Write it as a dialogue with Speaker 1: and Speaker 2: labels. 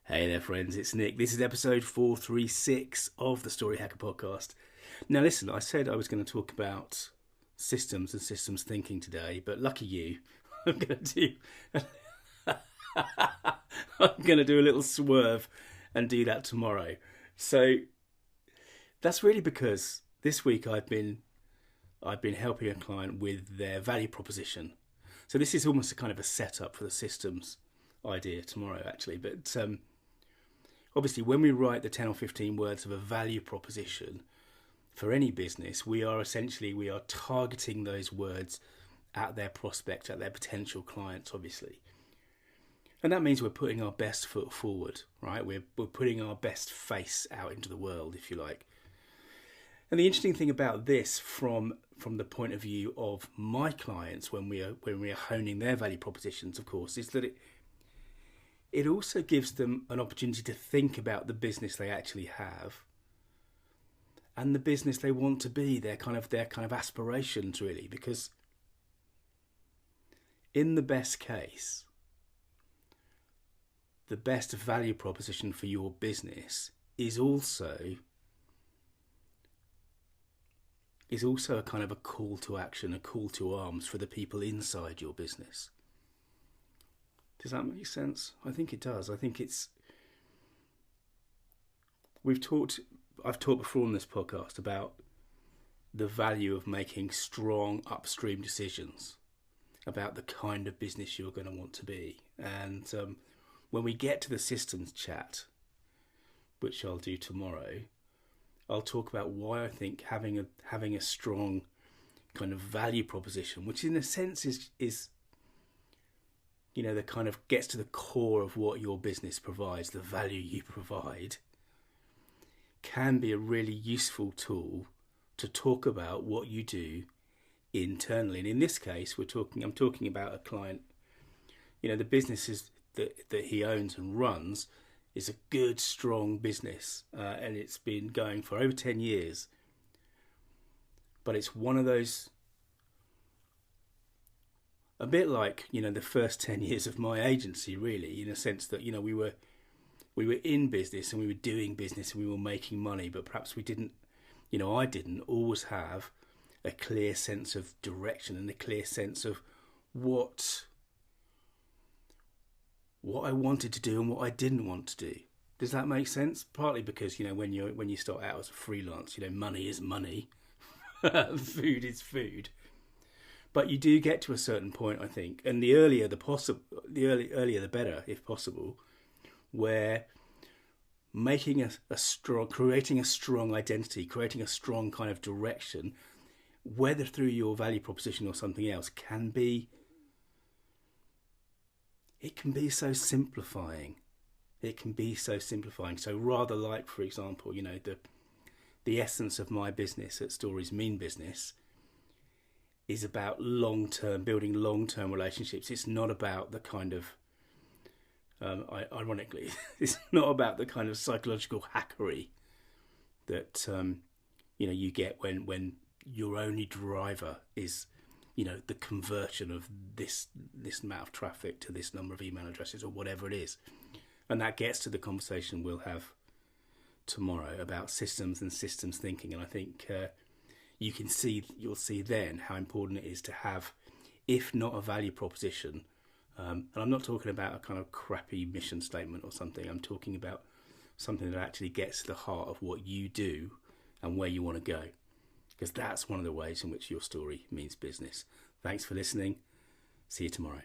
Speaker 1: Hey there, friends, it's Nick. This is episode 436 of the StoryHacker podcast. Now, listen, I said I was going to talk about systems and systems thinking today, but lucky you, I'm going to do I'm going to do a little swerve and do that tomorrow. So that's really because this week I've been helping a client with their value proposition. So this is almost a kind of a setup for the systems idea tomorrow, actually. But obviously, when we write the 10 or 15 words of a value proposition for any business, we are targeting those words at their prospect, at their potential clients, obviously. And that means we're putting our best foot forward, right? We're putting our best face out into the world, if you like. And the interesting thing about this from the point of view of my clients when we are honing their value propositions, of course, is that it also gives them an opportunity to think about the business they actually have and the business they want to be, their kind of aspirations, really. Because in the best case, the best value proposition for your business is also a kind of a call to action, a call to arms for the people inside your business. Does that make sense? I think it does. I think I've talked before on this podcast about the value of making strong upstream decisions about the kind of business you're going to want to be. And when we get to the systems chat, which I'll do tomorrow, I'll talk about why I think having a strong kind of value proposition, which in a sense is the kind of gets to the core of what your business provides, the value you provide, can be a really useful tool to talk about what you do internally. And in this case, I'm talking about a client, the businesses that he owns and runs is a good, strong business, and it's been going for over 10 years. But it's one of those, a bit like, the first 10 years of my agency, really, in a sense that, we were in business and we were doing business and we were making money, but perhaps we didn't, I didn't always have a clear sense of direction and a clear sense of what I wanted to do and what I didn't want to do. Does that make sense? Partly because, when you start out as a freelance, money is money, food is food. But you do get to a certain point, I think, and the earlier the better, if possible, where creating a strong identity, creating a strong kind of direction, whether through your value proposition or something else, can be so simplifying. It can be so simplifying. So rather like, for example, the essence of my business at Stories Mean Business is about building long-term relationships. It's not about the kind of, ironically, it's not about the kind of psychological hackery that, you get when your only driver is, the conversion of this amount of traffic to this number of email addresses or whatever it is. And that gets to the conversation we'll have tomorrow about systems and systems thinking. And I think you'll see then how important it is to have, if not a value proposition, and I'm not talking about a kind of crappy mission statement or something. I'm talking about something that actually gets to the heart of what you do and where you want to go. Because that's one of the ways in which your story means business. Thanks for listening. See you tomorrow.